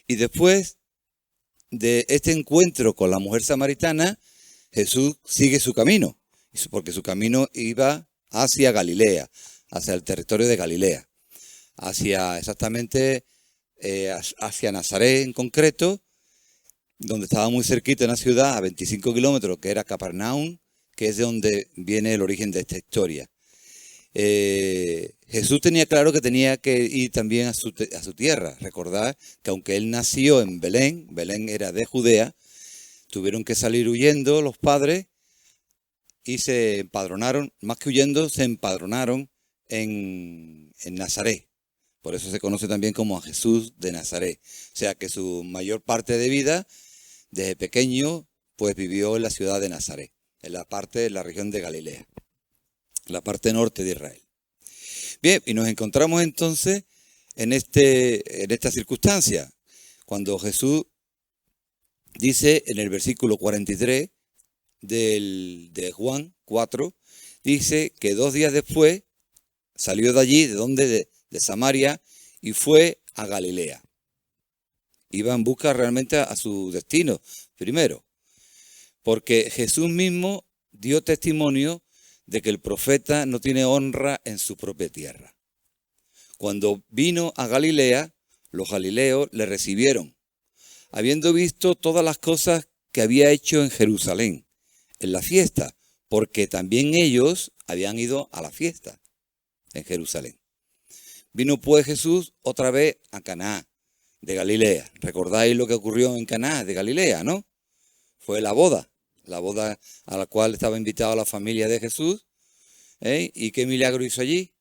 Y después de este encuentro con la mujer samaritana, Jesús sigue su camino, porque su camino iba hacia Galilea, hacia el territorio de Galilea, hacia exactamente hacia Nazaret en concreto, donde estaba muy cerquita de una ciudad a 25 kilómetros, que era Capernaum, que es de donde viene el origen de esta historia. Jesús tenía claro que tenía que ir también a su tierra. Recordad que aunque él nació en Belén, Belén era de Judea, tuvieron que salir huyendo los padres y se empadronaron, más que huyendo, se empadronaron en Nazaret. Por eso se conoce también como a Jesús de Nazaret. O sea que su mayor parte de vida, desde pequeño, pues vivió en la ciudad de Nazaret, en la región de Galilea, la parte norte de Israel. Bien, y nos encontramos entonces en esta circunstancia, cuando Jesús dice en el versículo 43 de Juan 4, dice que 2 días después salió de allí, de Samaria, y fue a Galilea. Iba en busca realmente a su destino, primero, porque Jesús mismo dio testimonio de que el profeta no tiene honra en su propia tierra. Cuando vino a Galilea, los galileos le recibieron, habiendo visto todas las cosas que había hecho en Jerusalén, en la fiesta, porque también ellos habían ido a la fiesta en Jerusalén. Vino pues Jesús otra vez a Caná de Galilea. ¿Recordáis lo que ocurrió en Caná de Galilea, no? Fue la boda a la cual estaba invitada la familia de Jesús. ¿Y qué milagro hizo allí?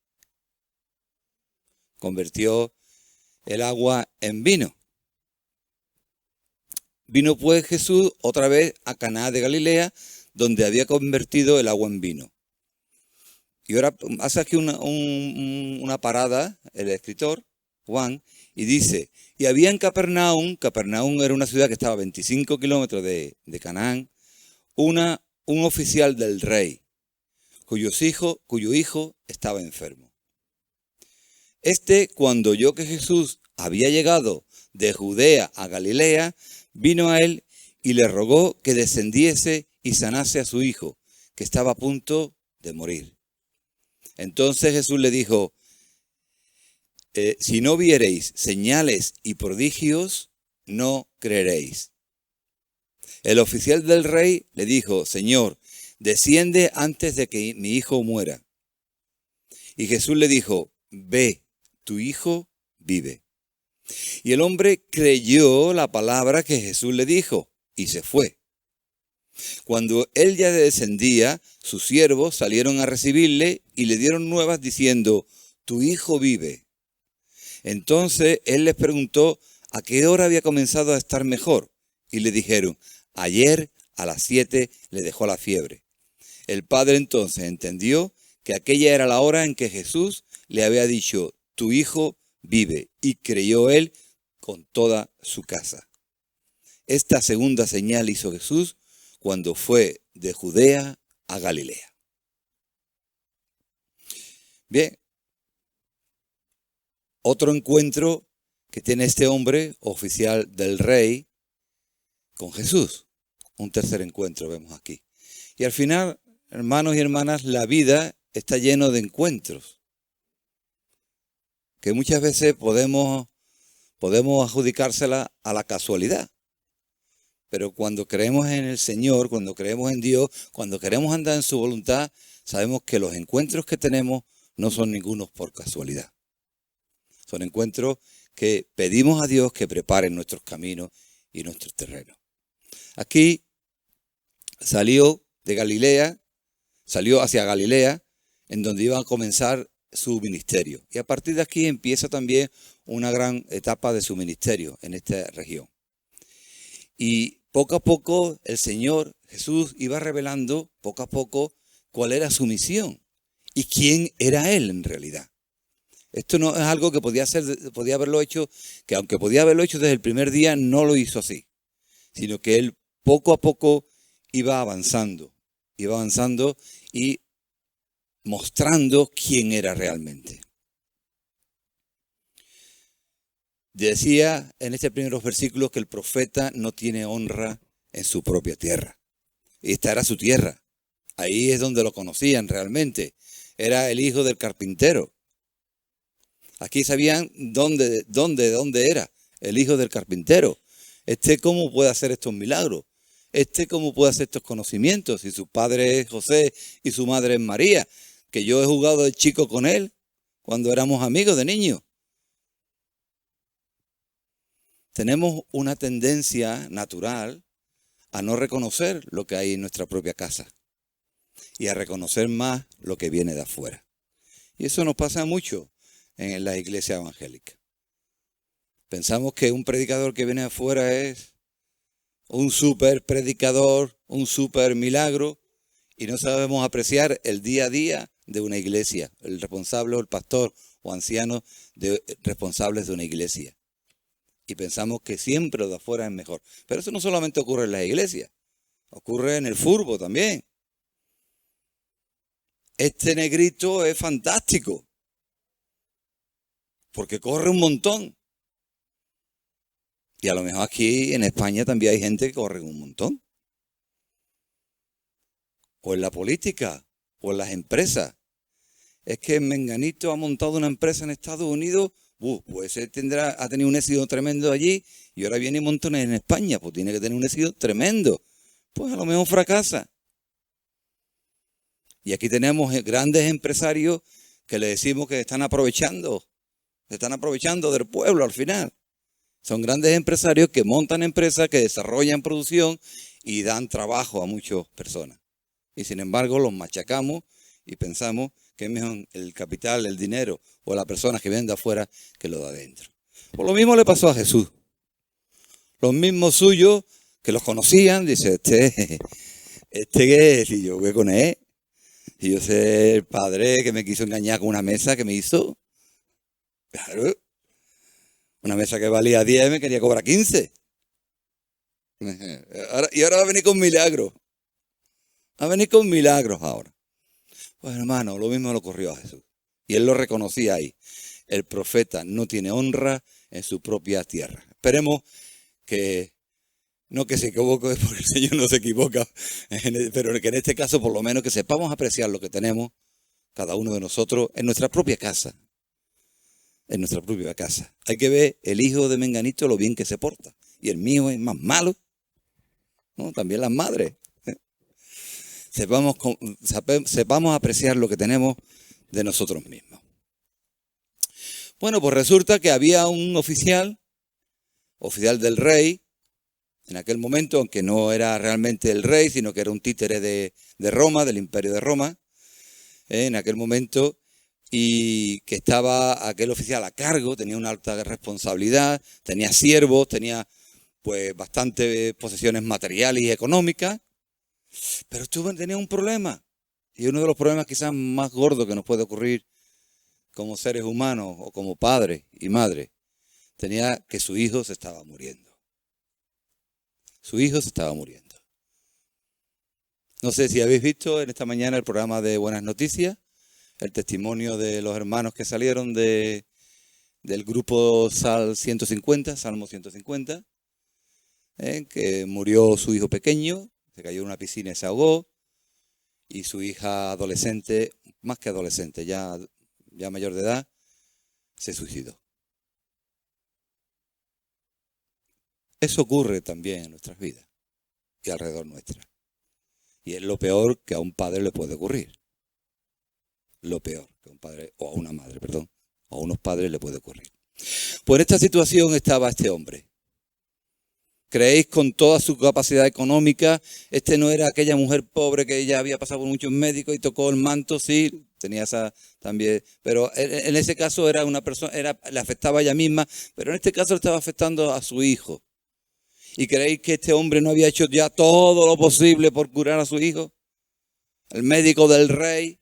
Convirtió el agua en vino. Vino pues Jesús otra vez a Caná de Galilea, donde había convertido el agua en vino. Y ahora hace aquí una parada el escritor, Juan, y dice, y había en Capernaum era una ciudad que estaba a 25 kilómetros de Canaán, un oficial del rey, cuyo hijo estaba enfermo. Cuando oyó que Jesús había llegado de Judea a Galilea, vino a él y le rogó que descendiese y sanase a su hijo, que estaba a punto de morir. Entonces Jesús le dijo, si no viereis señales y prodigios, no creeréis. El oficial del rey le dijo, Señor, desciende antes de que mi hijo muera. Y Jesús le dijo, ve, tu hijo vive. Y el hombre creyó la palabra que Jesús le dijo y se fue. Cuando él ya descendía, sus siervos salieron a recibirle y le dieron nuevas diciendo, tu hijo vive. Entonces él les preguntó a qué hora había comenzado a estar mejor. Y le dijeron, ayer a las 7 le dejó la fiebre. El padre entonces entendió que aquella era la hora en que Jesús le había dicho, tu hijo vive. Y creyó él con toda su casa. Esta segunda señal hizo Jesús cuando fue de Judea a Galilea. Bien, otro encuentro que tiene este hombre, oficial del rey, con Jesús. Un tercer encuentro vemos aquí. Y al final, hermanos y hermanas, la vida está llena de encuentros que muchas veces podemos adjudicársela a la casualidad. Pero cuando creemos en el Señor, cuando creemos en Dios, cuando queremos andar en su voluntad, sabemos que los encuentros que tenemos no son ningunos por casualidad. Son encuentros que pedimos a Dios que prepare nuestros caminos y nuestros terrenos. Aquí salió hacia Galilea, en donde iba a comenzar su ministerio. Y a partir de aquí empieza también una gran etapa de su ministerio en esta región. Y poco a poco el Señor Jesús iba revelando poco a poco cuál era su misión y quién era Él en realidad. Esto no es algo que podía haberlo hecho, que aunque podía haberlo hecho desde el primer día, no lo hizo así, sino que Él poco a poco iba avanzando y mostrando quién era realmente. Decía en estos primeros versículos que el profeta no tiene honra en su propia tierra. Y esta era su tierra. Ahí es donde lo conocían realmente. Era el hijo del carpintero. Aquí sabían dónde era el hijo del carpintero. ¿Cómo puede hacer estos milagros? ¿Cómo puede hacer estos conocimientos? Si su padre es José y su madre es María, que yo he jugado de chico con él cuando éramos amigos de niños. Tenemos una tendencia natural a no reconocer lo que hay en nuestra propia casa y a reconocer más lo que viene de afuera. Y eso nos pasa mucho en las iglesias evangélicas. Pensamos que un predicador que viene de afuera es un súper predicador, un súper milagro, y no sabemos apreciar el día a día de una iglesia, el responsable o el pastor o anciano responsables de una iglesia. Y pensamos que siempre lo de afuera es mejor. Pero eso no solamente ocurre en las iglesias, ocurre en el fútbol también. Este negrito es fantástico, porque corre un montón. Y a lo mejor aquí en España también hay gente que corre un montón. O en la política, o en las empresas. Es que Menganito ha montado una empresa en Estados Unidos, pues él ha tenido un éxito tremendo allí, y ahora viene montones en España, pues tiene que tener un éxito tremendo. Pues a lo mejor fracasa. Y aquí tenemos grandes empresarios que le decimos que se están aprovechando del pueblo al final. Son grandes empresarios que montan empresas, que desarrollan producción y dan trabajo a muchas personas. Y sin embargo los machacamos y pensamos que es mejor el capital, el dinero o las personas que vienen de afuera que lo de adentro. Pues lo mismo le pasó a Jesús. Los mismos suyos que los conocían, dice, ¿qué es? Y yo, ¿qué con él? Y yo sé el padre que me quiso engañar con una mesa que me hizo. Claro. Una mesa que valía 10 me quería cobrar 15. Y ahora va a venir con milagros. Va a venir con milagros ahora. Pues hermano, lo mismo le ocurrió a Jesús. Y él lo reconocía ahí. El profeta no tiene honra en su propia tierra. Esperemos que, no que se equivoque, porque el Señor no se equivoca, pero que en este caso por lo menos que sepamos apreciar lo que tenemos cada uno de nosotros en nuestra propia casa. En nuestra propia casa. Hay que ver el hijo de Menganito lo bien que se porta. Y el mío es más malo. ¿No? También las madres. Sepamos apreciar lo que tenemos de nosotros mismos. Bueno, pues resulta que había un oficial del rey, en aquel momento, aunque no era realmente el rey, sino que era un títere de Roma, del imperio de Roma, en aquel momento, y que estaba aquel oficial a cargo, tenía una alta responsabilidad, tenía siervos, tenía pues bastantes posesiones materiales y económicas, pero tenía un problema, y uno de los problemas quizás más gordos que nos puede ocurrir como seres humanos o como padres y madres, tenía que su hijo se estaba muriendo. Su hijo se estaba muriendo. No sé si habéis visto en esta mañana el programa de Buenas Noticias, el testimonio de los hermanos que salieron del grupo Salmo 150, que murió su hijo pequeño, se cayó en una piscina y se ahogó, y su hija adolescente, más que adolescente, ya mayor de edad, se suicidó. Eso ocurre también en nuestras vidas y alrededor nuestra. Y es lo peor que a un padre le puede ocurrir. Lo peor que a un padre, o a una madre, perdón, o a unos padres le puede ocurrir. Pues en esta situación estaba este hombre. ¿Creéis con toda su capacidad económica? No era aquella mujer pobre que ya había pasado por muchos médicos y tocó el manto, sí, tenía esa también, pero en ese caso era una persona, le afectaba a ella misma, pero en este caso le estaba afectando a su hijo. ¿Y creéis que este hombre no había hecho ya todo lo posible por curar a su hijo? El médico del rey.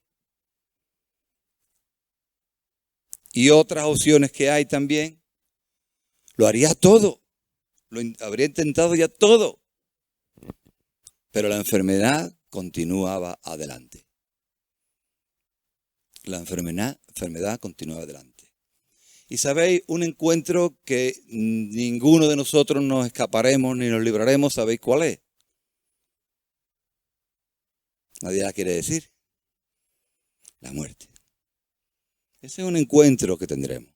Y otras opciones que hay también. Lo haría todo. Lo habría intentado ya todo. Pero la enfermedad continuaba adelante. La enfermedad continuaba adelante. Y sabéis, un encuentro que ninguno de nosotros nos escaparemos ni nos libraremos, ¿sabéis cuál es? Nadie la quiere decir. La muerte. Ese es un encuentro que tendremos.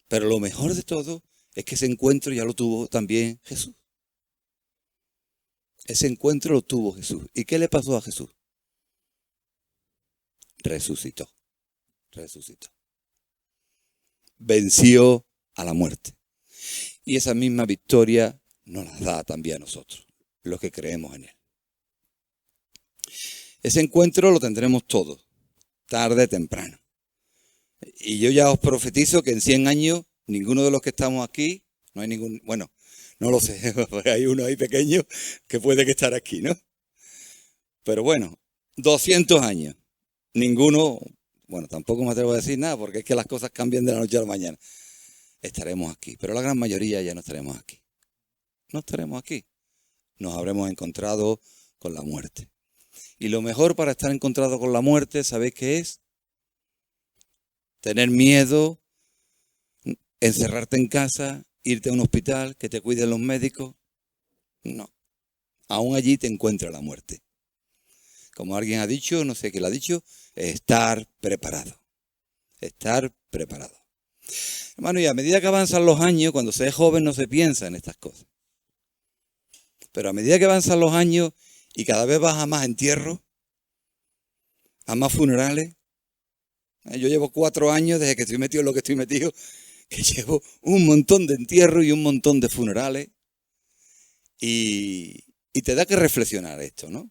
Pero lo mejor de todo es que ese encuentro ya lo tuvo también Jesús. Ese encuentro lo tuvo Jesús. ¿Y qué le pasó a Jesús? Resucitó. Resucitó. Venció a la muerte. Y esa misma victoria nos la da también a nosotros, los que creemos en Él. Ese encuentro lo tendremos todos, tarde o temprano. Y yo ya os profetizo que en 100 años, ninguno de los que estamos aquí, no hay ningún, bueno, no lo sé, hay uno ahí pequeño que puede que estar aquí, ¿no? Pero bueno, 200 años, ninguno, bueno, tampoco me atrevo a decir nada porque es que las cosas cambian de la noche a la mañana. Estaremos aquí, pero la gran mayoría ya no estaremos aquí. No estaremos aquí. Nos habremos encontrado con la muerte. Y lo mejor para estar encontrado con la muerte, ¿sabéis qué es? Tener miedo, encerrarte en casa, irte a un hospital, que te cuiden los médicos. No. Aún allí te encuentra la muerte. Como alguien ha dicho, no sé quién lo ha dicho, estar preparado. Estar preparado. Hermano, y a medida que avanzan los años, cuando se es joven no se piensa en estas cosas. Pero a medida que avanzan los años y cada vez vas a más entierros, a más funerales. Yo llevo 4 años desde que estoy metido en lo que estoy metido, que llevo un montón de entierros y un montón de funerales. Y te da que reflexionar esto, ¿no?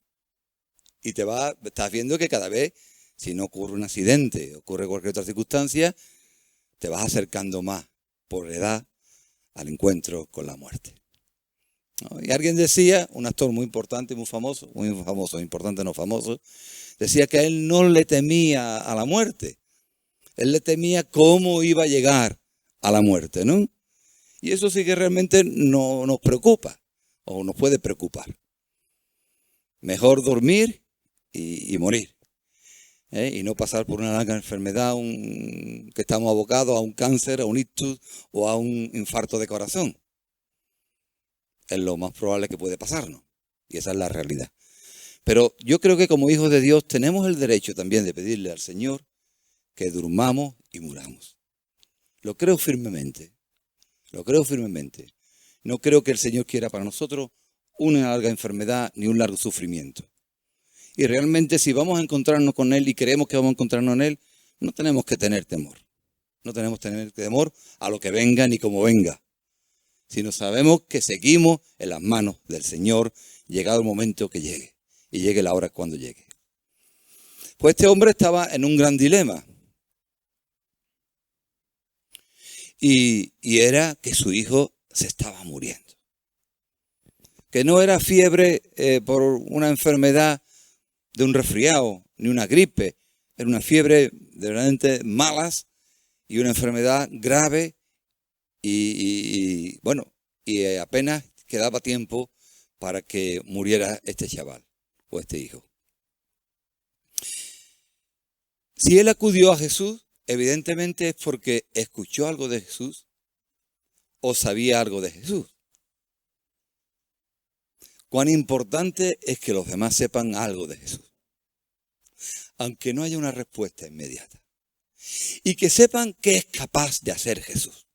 Y estás viendo que cada vez, si no ocurre un accidente, ocurre cualquier otra circunstancia, te vas acercando más por edad al encuentro con la muerte. ¿No? Y alguien decía, un actor muy importante, muy famoso, importante no famoso, decía que a él no le temía a la muerte. Él le temía cómo iba a llegar a la muerte, ¿no? Y eso sí que realmente no nos preocupa o nos puede preocupar. Mejor dormir y morir. Y no pasar por una larga enfermedad que estamos abocados a un cáncer, a un ictus o a un infarto de corazón. Es lo más probable que puede pasarnos. Y esa es la realidad. Pero yo creo que como hijos de Dios tenemos el derecho también de pedirle al Señor que durmamos y muramos. Lo creo firmemente. Lo creo firmemente. No creo que el Señor quiera para nosotros una larga enfermedad ni un largo sufrimiento. Y realmente si vamos a encontrarnos con Él y creemos que vamos a encontrarnos en Él, no tenemos que tener temor. No tenemos que tener temor a lo que venga ni como venga. Sino sabemos que seguimos en las manos del Señor, llegado el momento que llegue. Y llegue la hora cuando llegue. Pues este hombre estaba en un gran dilema. Y era que su hijo se estaba muriendo. Que no era fiebre por una enfermedad de un resfriado, ni una gripe. Era una fiebre de realmente malas y una enfermedad grave. Y apenas quedaba tiempo para que muriera este chaval o este hijo. Si él acudió a Jesús, evidentemente es porque escuchó algo de Jesús o sabía algo de Jesús. Cuán importante es que los demás sepan algo de Jesús, aunque no haya una respuesta inmediata. Y que sepan qué es capaz de hacer Jesús.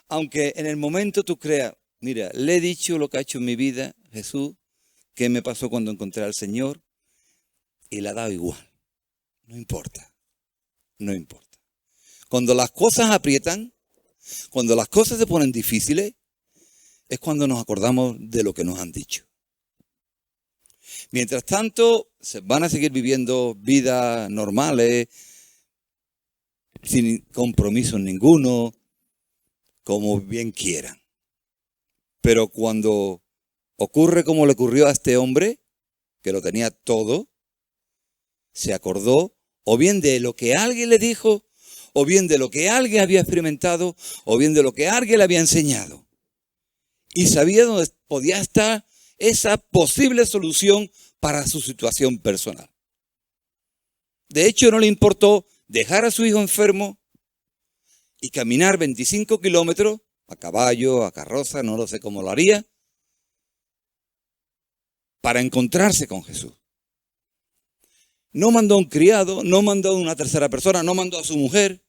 Aunque en el momento tú creas, mira, le he dicho lo que ha hecho en mi vida Jesús, qué me pasó cuando encontré al Señor, y le ha dado igual. No importa, no importa. Cuando las cosas aprietan, cuando las cosas se ponen difíciles, es cuando nos acordamos de lo que nos han dicho. Mientras tanto, se van a seguir viviendo vidas normales, sin compromisos ninguno, como bien quieran. Pero cuando ocurre como le ocurrió a este hombre, que lo tenía todo, se acordó o bien de lo que alguien le dijo, o bien de lo que alguien había experimentado, o bien de lo que alguien le había enseñado. Y sabía dónde podía estar esa posible solución para su situación personal. De hecho, no le importó dejar a su hijo enfermo y caminar 25 kilómetros, a caballo, a carroza, no lo sé cómo lo haría, para encontrarse con Jesús. No mandó a un criado, no mandó a una tercera persona, no mandó a su mujer,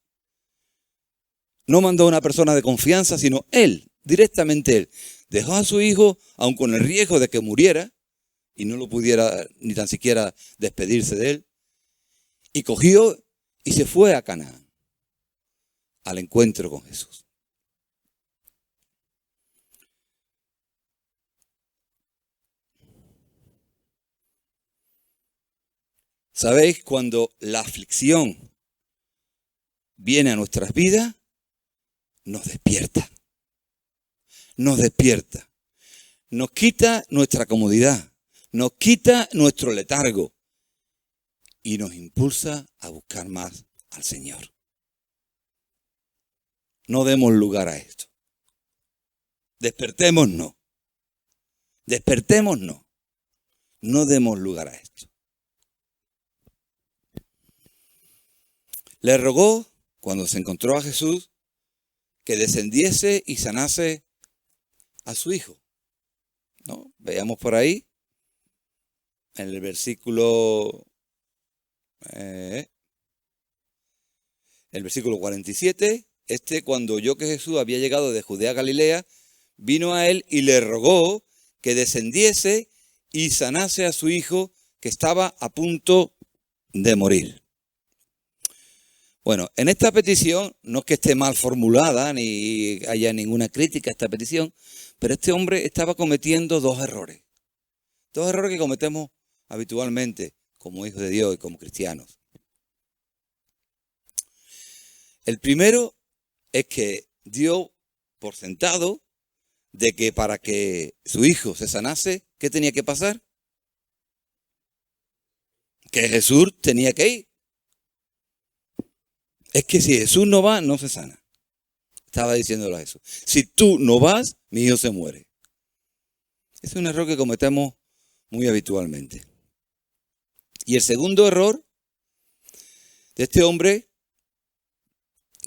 no mandó a una persona de confianza, sino él, directamente él. Dejó a su hijo, aun con el riesgo de que muriera, y no lo pudiera ni tan siquiera despedirse de él, y cogió y se fue a Canaán, al encuentro con Jesús. ¿Sabéis? Cuando la aflicción viene a nuestras vidas, nos despierta. Nos despierta. Nos quita nuestra comodidad. Nos quita nuestro letargo. Y nos impulsa a buscar más al Señor. No demos lugar a esto. Despertémonos. Despertémonos. No demos lugar a esto. Le rogó, cuando se encontró a Jesús, que descendiese y sanase a su hijo. ¿No? Veamos por ahí, en el versículo 47, cuando oyó que Jesús había llegado de Judea a Galilea, vino a él y le rogó que descendiese y sanase a su hijo que estaba a punto de morir. Bueno, en esta petición, no es que esté mal formulada ni haya ninguna crítica a esta petición, pero este hombre estaba cometiendo dos errores. Dos errores que cometemos habitualmente como hijos de Dios y como cristianos. El primero es que dio por sentado de que para que su hijo se sanase, ¿qué tenía que pasar? Que Jesús tenía que ir. Es que si Jesús no va, no se sana. Estaba diciéndolo a Jesús. Si tú no vas, mi hijo se muere. Es un error que cometemos muy habitualmente. Y el segundo error de este hombre,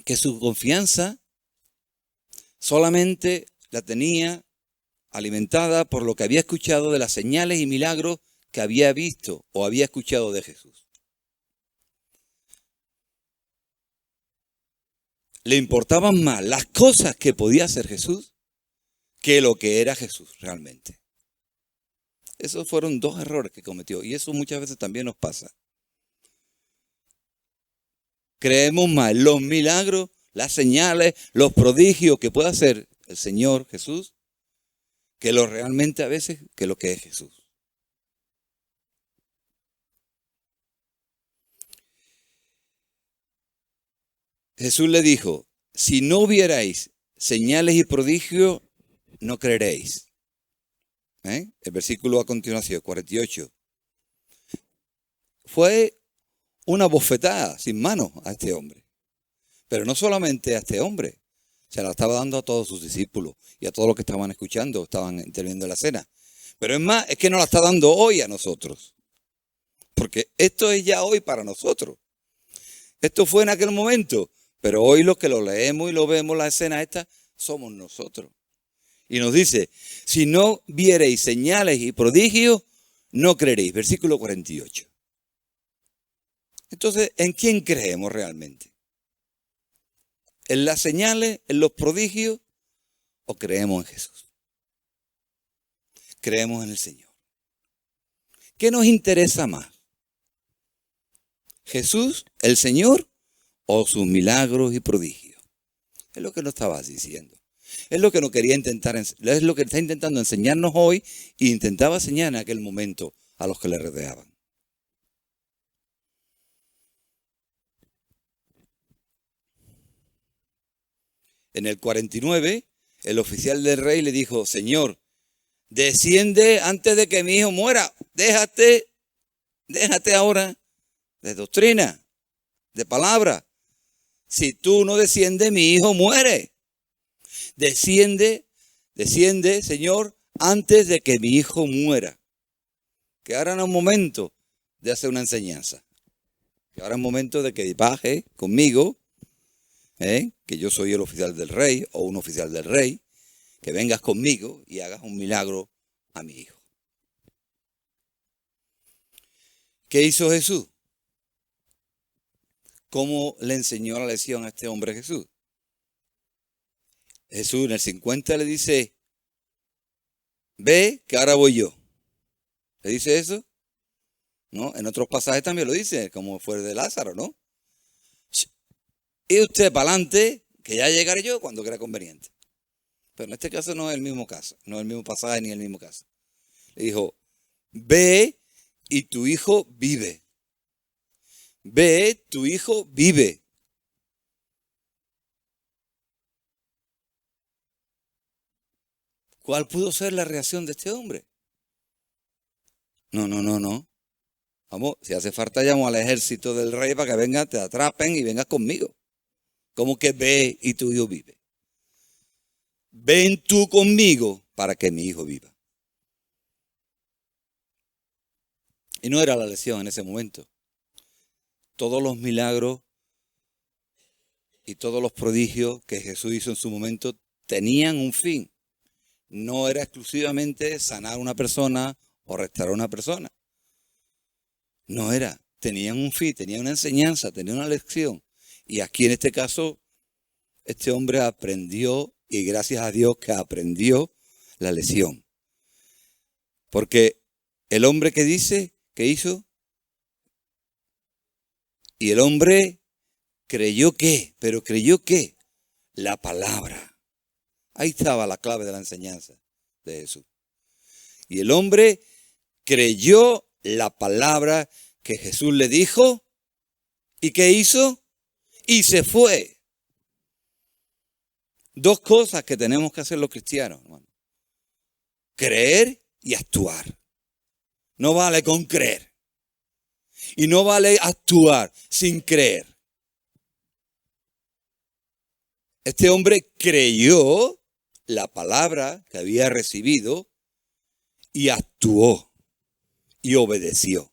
que su confianza solamente la tenía alimentada por lo que había escuchado de las señales y milagros que había visto o había escuchado de Jesús. Le importaban más las cosas que podía hacer Jesús que lo que era Jesús realmente. Esos fueron dos errores que cometió y eso muchas veces también nos pasa. Creemos más en los milagros, las señales, los prodigios que puede hacer el Señor Jesús que lo realmente a veces que lo que es Jesús. Jesús le dijo, si no vierais señales y prodigios, no creeréis. El versículo a continuación, 48. Fue una bofetada sin mano a este hombre. Pero no solamente a este hombre, se la estaba dando a todos sus discípulos y a todos los que estaban escuchando, estaban interviniendo en la cena. Pero es más, es que nos la está dando hoy a nosotros. Porque esto es ya hoy para nosotros. Esto fue en aquel momento. Pero hoy los que lo leemos y lo vemos, la escena esta, somos nosotros. Y nos dice, si no viereis señales y prodigios, no creeréis. Versículo 48. Entonces, ¿en quién creemos realmente? ¿En las señales, en los prodigios o creemos en Jesús? Creemos en el Señor. ¿Qué nos interesa más? ¿Jesús, el Señor? O sus milagros y prodigios. Es lo que nos estabas diciendo. Es lo que nos quería intentar, es lo que está intentando enseñarnos hoy e intentaba enseñar en aquel momento a los que le rodeaban. En el 49, el oficial del rey le dijo, Señor, desciende antes de que mi hijo muera. Déjate ahora de doctrina, de palabra. Si tú no desciendes, mi hijo muere. Desciende, Señor, antes de que mi hijo muera. Que ahora no es momento de hacer una enseñanza. que ahora es momento de que baje conmigo, que yo soy el oficial del rey o un oficial del rey, que vengas conmigo y hagas un milagro a mi hijo. ¿Qué hizo Jesús? ¿Cómo le enseñó la lección a este hombre Jesús? Jesús en el 50 le dice, ve que ahora voy yo. ¿Le dice eso? ¿No? En otros pasajes también lo dice, como fue el de Lázaro, ¿no? Y usted para adelante, que ya llegaré yo cuando crea conveniente. Pero en este caso no es el mismo caso, no es el mismo pasaje ni el mismo caso. Le dijo, ve y tu hijo vive. Ve, tu hijo vive. ¿Cuál pudo ser la reacción de este hombre? No. Vamos, si hace falta llamo al ejército del rey para que vengan, te atrapen y vengas conmigo. ¿Cómo que ve y tu hijo vive? Ven tú conmigo para que mi hijo viva. Y no era la lección en ese momento. Todos los milagros y todos los prodigios que Jesús hizo en su momento tenían un fin. No era exclusivamente sanar a una persona o restaurar a una persona. No era. Tenían un fin, tenían una enseñanza, tenían una lección. Y aquí en este caso, este hombre aprendió, y gracias a Dios que aprendió la lección. Porque el hombre que dice, ¿qué hizo? Y el hombre creyó que, pero creyó que la palabra. Ahí estaba la clave de la enseñanza de Jesús. Y el hombre creyó la palabra que Jesús le dijo. ¿Y qué hizo? Y se fue. Dos cosas que tenemos que hacer los cristianos, hermano. Creer y actuar. No vale con creer. Y no vale actuar sin creer. Este hombre creyó la palabra que había recibido y actuó y obedeció.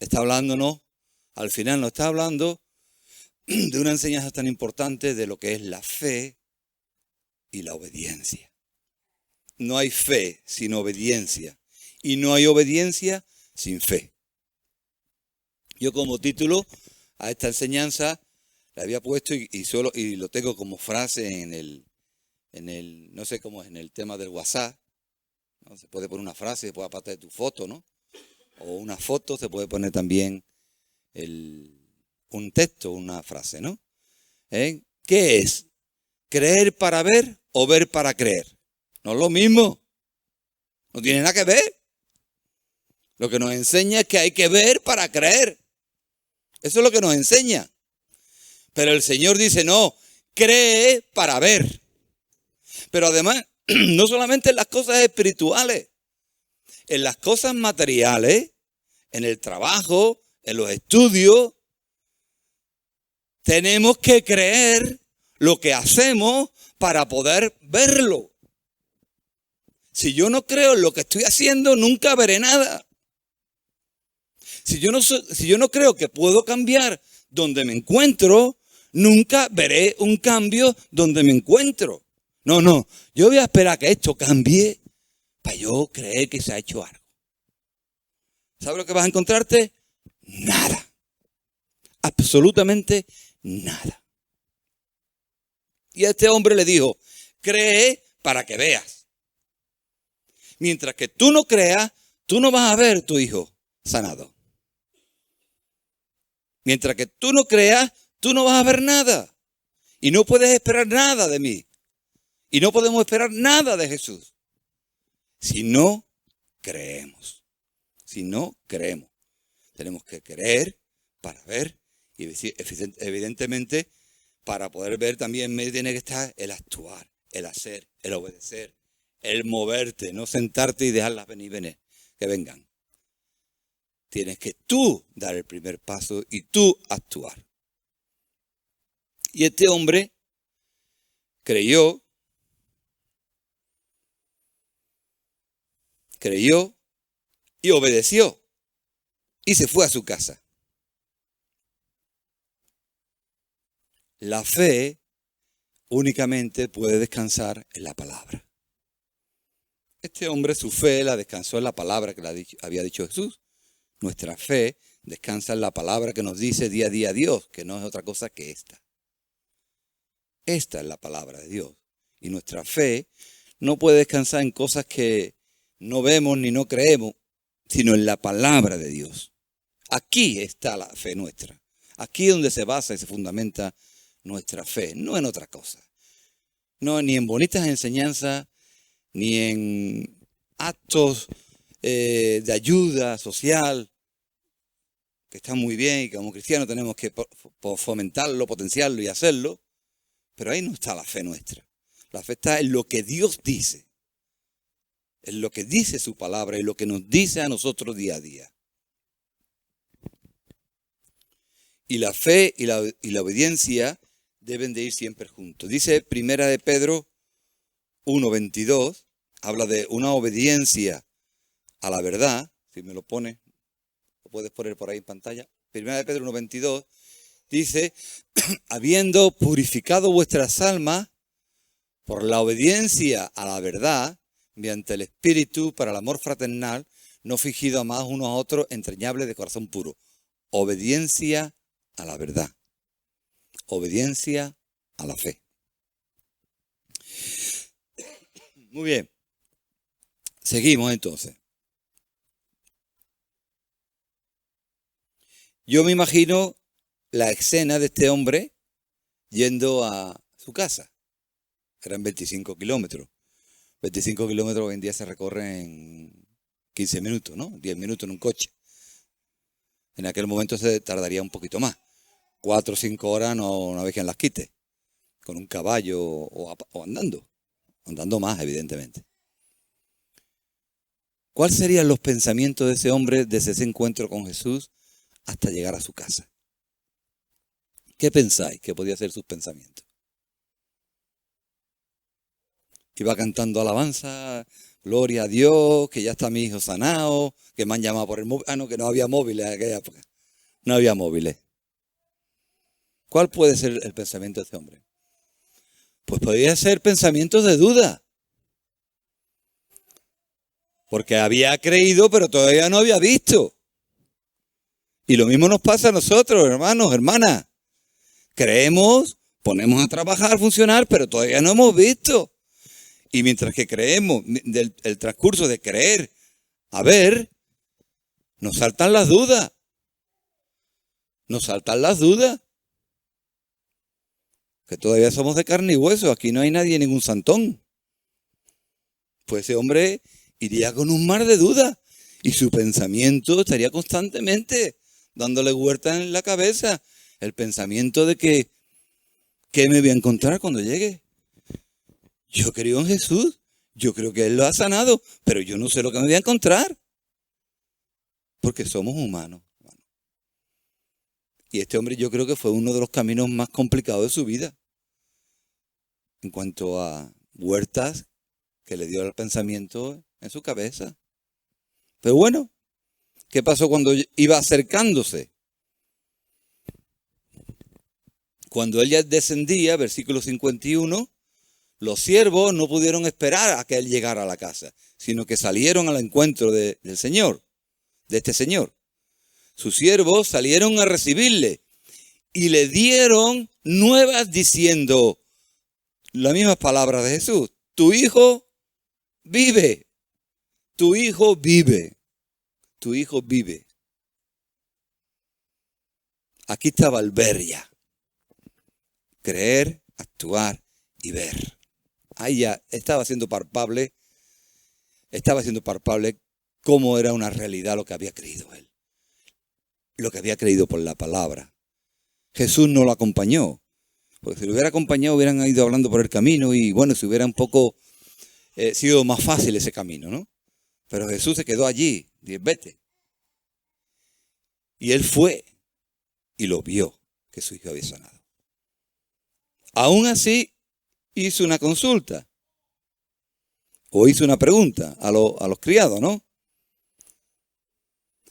Está hablándonos, al final nos está hablando de una enseñanza tan importante de lo que es la fe y la obediencia. No hay fe sin obediencia y no hay obediencia sin fe. Yo como título a esta enseñanza le había puesto y lo tengo como frase en el no sé cómo es, en el tema del WhatsApp, ¿no? Se puede poner una frase después aparte de tu foto, ¿no? O una foto se puede poner también un texto, una frase, ¿no? ¿Qué es? ¿Creer para ver o ver para creer? No es lo mismo. No tiene nada que ver. Lo que nos enseña es que hay que ver para creer. Eso es lo que nos enseña. Pero el Señor dice, no, cree para ver. Pero además, no solamente en las cosas espirituales, en las cosas materiales, en el trabajo, en los estudios, tenemos que creer lo que hacemos para poder verlo. Si yo no creo en lo que estoy haciendo, nunca veré nada. Si yo no creo que puedo cambiar donde me encuentro, nunca veré un cambio donde me encuentro. No, yo voy a esperar a que esto cambie para yo creer que se ha hecho algo. ¿Sabes lo que vas a encontrarte? Nada. Absolutamente nada. Y a este hombre le dijo, cree para que veas. Mientras que tú no creas, tú no vas a ver tu hijo sanado. Mientras que tú no creas, tú no vas a ver nada. Y no puedes esperar nada de mí. Y no podemos esperar nada de Jesús. Si no creemos. Si no creemos. Tenemos que creer para ver. Y evidentemente, para poder ver también en medio tiene que estar el actuar, el hacer, el obedecer, el moverte, no sentarte y dejarlas venir, que vengan. Tienes que tú dar el primer paso y tú actuar. Y este hombre creyó y obedeció. y se fue a su casa. La fe únicamente puede descansar en la palabra. Este hombre, su fe la descansó en la palabra que había dicho Jesús. Nuestra fe descansa en la palabra que nos dice día a día Dios, que no es otra cosa que esta. Esta es la palabra de Dios. Y nuestra fe no puede descansar en cosas que no vemos ni no creemos, sino en la palabra de Dios. Aquí está la fe nuestra. Aquí es donde se basa y se fundamenta nuestra fe, no en otra cosa. No, ni en bonitas enseñanzas, ni en actos de ayuda social, que están muy bien y que como cristianos tenemos que fomentarlo, potenciarlo y hacerlo, pero ahí no está la fe nuestra. La fe está en lo que Dios dice, en lo que dice su palabra y lo que nos dice a nosotros día a día. Y la fe y la obediencia deben de ir siempre juntos. Dice Primera de Pedro 1:22, habla de una obediencia a la verdad. Si me lo pone, lo puedes poner por ahí en pantalla. Primera de Pedro 1:22 dice, habiendo purificado vuestras almas por la obediencia a la verdad, mediante el Espíritu para el amor fraternal, no fingido a más unos a otros, entrañable de corazón puro. Obediencia a la verdad. Obediencia a la fe. Muy bien. Seguimos entonces. Yo me imagino la escena de este hombre yendo a su casa. Eran 25 kilómetros. 25 kilómetros hoy en día se recorren en 15 minutos, ¿no? 10 minutos en un coche. En aquel momento se tardaría un poquito más. 4 o 5 horas no una vez que las quite. Con un caballo o andando. Andando más, evidentemente. ¿Cuáles serían los pensamientos de ese hombre desde ese encuentro con Jesús hasta llegar a su casa? ¿Qué pensáis que podía ser sus pensamientos? Iba cantando alabanza, gloria a Dios, que ya está mi hijo sanado, que me han llamado por el móvil. Ah, no, que no había móviles en aquella época. No había móviles. ¿Cuál puede ser el pensamiento de este hombre? Pues podría ser pensamientos de duda. Porque había creído, pero todavía no había visto. Y lo mismo nos pasa a nosotros, hermanos, hermanas. Creemos, ponemos a trabajar, a funcionar, pero todavía no hemos visto. Y mientras que creemos, el transcurso de creer a ver, nos saltan las dudas. Nos saltan las dudas. Que todavía somos de carne y hueso. Aquí no hay nadie, ningún santón. Pues ese hombre iría con un mar de dudas. Y su pensamiento estaría constantemente dándole vueltas en la cabeza. El pensamiento de que, ¿qué me voy a encontrar cuando llegue? Yo creo en Jesús. Yo creo que Él lo ha sanado. Pero yo no sé lo que me voy a encontrar. Porque somos humanos. Y este hombre yo creo que fue uno de los caminos más complicados de su vida. En cuanto a vueltas que le dio el pensamiento en su cabeza. Pero bueno, ¿qué pasó cuando iba acercándose? Cuando él ya descendía, versículo 51, los siervos no pudieron esperar a que él llegara a la casa, sino que salieron al encuentro del Señor, de este Señor. Sus siervos salieron a recibirle y le dieron nuevas diciendo las mismas palabras de Jesús. Tu hijo vive. Tu hijo vive. Tu hijo vive. Aquí estaba el ver ya. Creer, actuar y ver. Ahí ya estaba siendo palpable cómo era una realidad lo que había creído él. Lo que había creído por la palabra. Jesús no lo acompañó. Porque si lo hubiera acompañado hubieran ido hablando por el camino y bueno, si hubiera un poco sido más fácil ese camino, ¿no? Pero Jesús se quedó allí. Dice, vete. Y él fue y lo vio que su hijo había sanado. Aún así hizo una consulta. O hizo una pregunta a los criados, ¿no?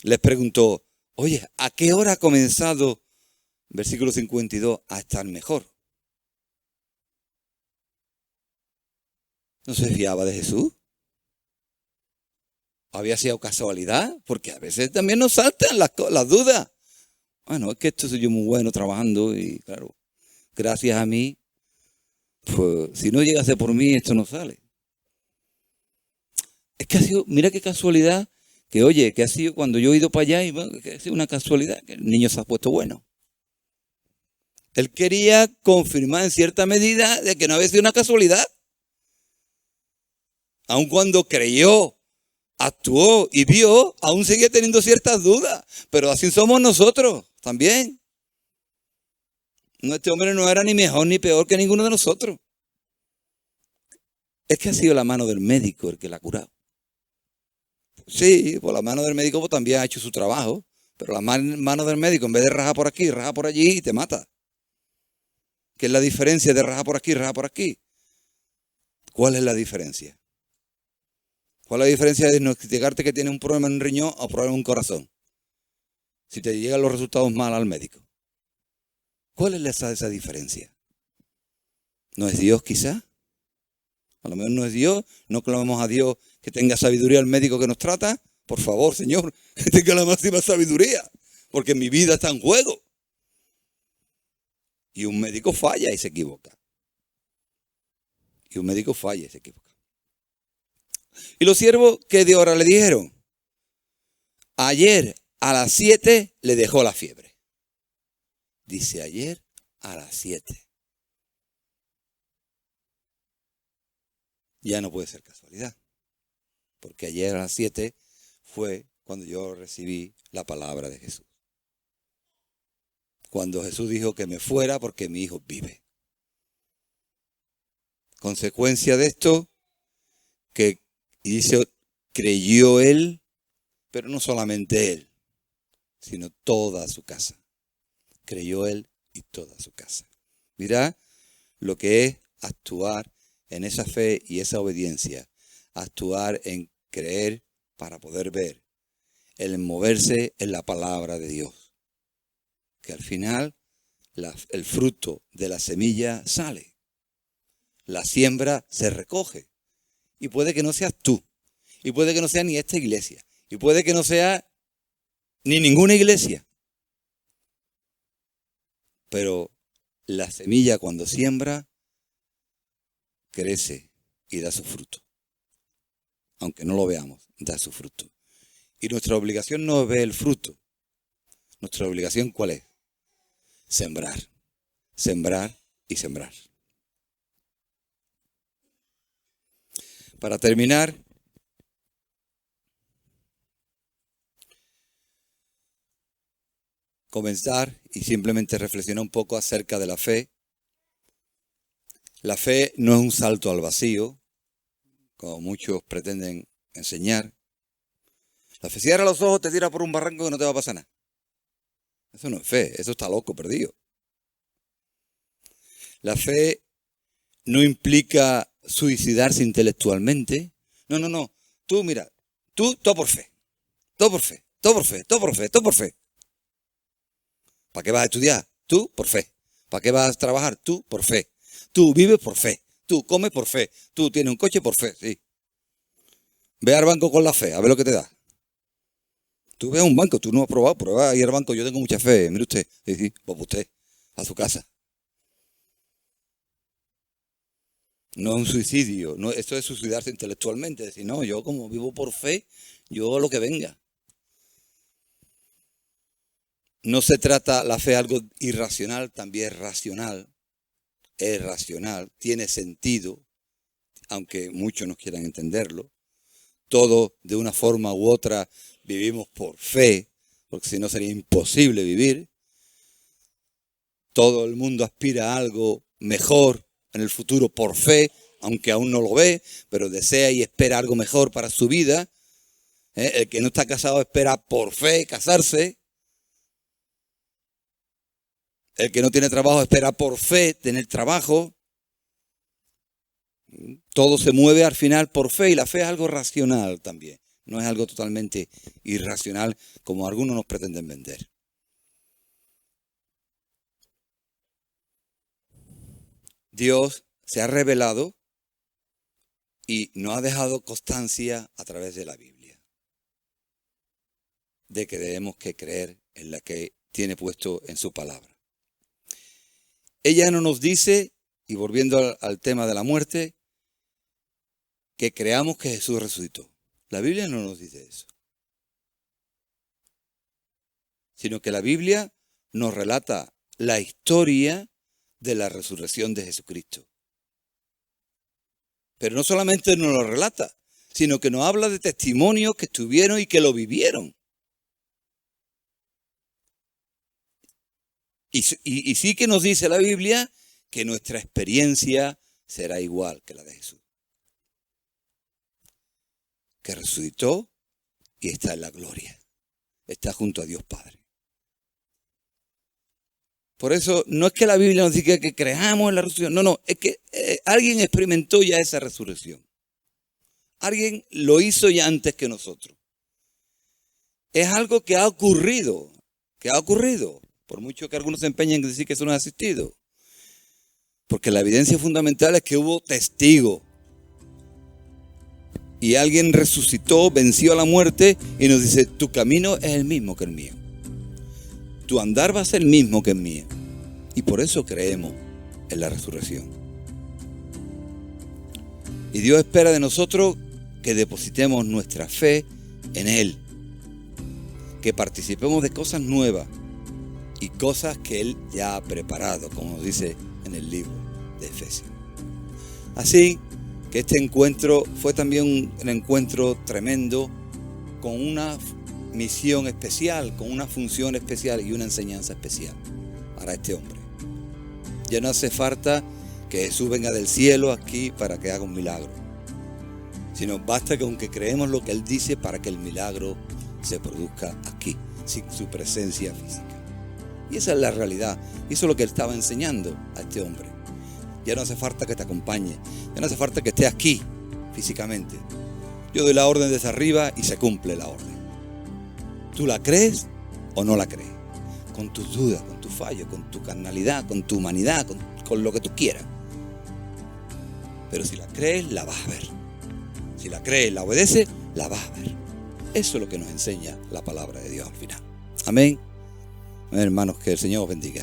Les preguntó, Oye, ¿a qué hora ha comenzado, versículo 52, a estar mejor? ¿No se fiaba de Jesús? ¿Había sido casualidad? Porque a veces también nos saltan las dudas. Bueno, es que esto soy yo muy bueno trabajando y claro, gracias a mí, pues si no llegase por mí, esto no sale. Es que ha sido, mira qué casualidad, que oye, que ha sido cuando yo he ido para allá y bueno, que ha sido una casualidad, que el niño se ha puesto bueno. Él quería confirmar en cierta medida de que no había sido una casualidad. Aun cuando creyó, actuó y vio, aún sigue teniendo ciertas dudas. Pero así somos nosotros también. Este hombre no era ni mejor ni peor que ninguno de nosotros. Es que ha sido la mano del médico el que la ha curado. Sí, pues la mano del médico pues, también ha hecho su trabajo. Pero la mano del médico, en vez de rajar por aquí, raja por allí y te mata. ¿Qué es la diferencia de rajar por aquí, rajar por aquí? ¿Cuál es la diferencia? ¿Cuál es la diferencia de diagnosticarte que tienes un problema en un riñón o un problema en un corazón? Si te llegan los resultados mal al médico. ¿Cuál es esa diferencia? ¿No es Dios quizá? A lo mejor no es Dios, no clamamos a Dios que tenga sabiduría al médico que nos trata. Por favor, Señor, que tenga la máxima sabiduría, porque mi vida está en juego. Y un médico falla y se equivoca. Y un médico falla y se equivoca. Y los siervos, ¿qué de hora le dijeron? Ayer a las 7 le dejó la fiebre. Dice ayer a las 7. Ya no puede ser casualidad. Porque ayer a las 7 fue cuando yo recibí la palabra de Jesús. Cuando Jesús dijo que me fuera porque mi hijo vive. Consecuencia de esto, que dice, creyó él, pero no solamente él, sino toda su casa. Creyó él y toda su casa. Mirá lo que es actuar en esa fe y esa obediencia. Actuar en creer para poder ver. El moverse en la palabra de Dios. Que al final el fruto de la semilla sale. La siembra se recoge. Y puede que no seas tú. Y puede que no sea ni esta iglesia. Y puede que no sea ni ninguna iglesia. Pero la semilla cuando siembra, crece y da su fruto. Aunque no lo veamos, da su fruto. Y nuestra obligación no es ver el fruto. Nuestra obligación, ¿cuál es? Sembrar. Sembrar y sembrar. Para terminar, comenzar y simplemente reflexionar un poco acerca de la fe. La fe no es un salto al vacío, como muchos pretenden enseñar. La fe, cierra los ojos, te tira por un barranco que no te va a pasar nada. Eso no es fe, eso está loco, perdido. La fe no implica suicidarse intelectualmente. No. Tú, mira, tú, todo por fe. Todo por fe, todo por fe, todo por fe, todo por fe. ¿Para qué vas a estudiar? Tú, por fe. ¿Para qué vas a trabajar? Tú, por fe. Tú vives por fe. Tú comes por fe. Tú tienes un coche por fe, sí. Ve al banco con la fe, a ver lo que te da. Tú ve a un banco, tú no has probado, prueba ahí al banco, yo tengo mucha fe, mire usted. Sí, pues usted, a su casa. No es un suicidio, no, esto es suicidarse intelectualmente, decir, no, yo como vivo por fe, yo lo que venga. No se trata la fe algo irracional, también es racional, tiene sentido, aunque muchos no quieran entenderlo. Todos, de una forma u otra, vivimos por fe, porque si no sería imposible vivir. Todo el mundo aspira a algo mejor en el futuro por fe, aunque aún no lo ve, pero desea y espera algo mejor para su vida. El que no está casado espera por fe casarse. El que no tiene trabajo espera por fe tener trabajo. Todo se mueve al final por fe y la fe es algo racional también. No es algo totalmente irracional como algunos nos pretenden vender. Dios se ha revelado y nos ha dejado constancia a través de la Biblia de que debemos que creer en la que tiene puesto en su palabra. Ella no nos dice, y volviendo al tema de la muerte, que creamos que Jesús resucitó. La Biblia no nos dice eso. Sino que la Biblia nos relata la historia de la resurrección de Jesucristo. Pero no solamente nos lo relata, sino que nos habla de testimonios que estuvieron y que lo vivieron. Y sí que nos dice la Biblia que nuestra experiencia será igual que la de Jesús. Que resucitó y está en la gloria. Está junto a Dios Padre. Por eso no es que la Biblia nos diga que creamos en la resurrección. No, es que alguien experimentó ya esa resurrección. Alguien lo hizo ya antes que nosotros. Es algo que ha ocurrido. Por mucho que algunos se empeñen en decir que eso no ha existido. Porque la evidencia fundamental es que hubo testigos. Y alguien resucitó, venció a la muerte y nos dice, tu camino es el mismo que el mío. Tu andar va a ser el mismo que el mío. Y por eso creemos en la resurrección. Y Dios espera de nosotros que depositemos nuestra fe en Él. Que participemos de cosas nuevas y cosas que Él ya ha preparado, como nos dice en el libro de Efesios. Así que este encuentro fue también un encuentro tremendo, con una misión especial, con una función especial y una enseñanza especial para este hombre. Ya no hace falta que Jesús venga del cielo aquí para que haga un milagro, sino basta que aunque creemos lo que Él dice para que el milagro se produzca aquí, sin su presencia física. Y esa es la realidad, y eso es lo que Él estaba enseñando a este hombre. Ya no hace falta que te acompañe, ya no hace falta que estés aquí físicamente. Yo doy la orden desde arriba y se cumple la orden. ¿Tú la crees o no la crees? Con tus dudas, con tus fallos, con tu carnalidad, con tu humanidad, con lo que tú quieras. Pero si la crees, la vas a ver. Si la crees, la obedeces, la vas a ver. Eso es lo que nos enseña la palabra de Dios al final. Amén. Hermanos, que el Señor os bendiga.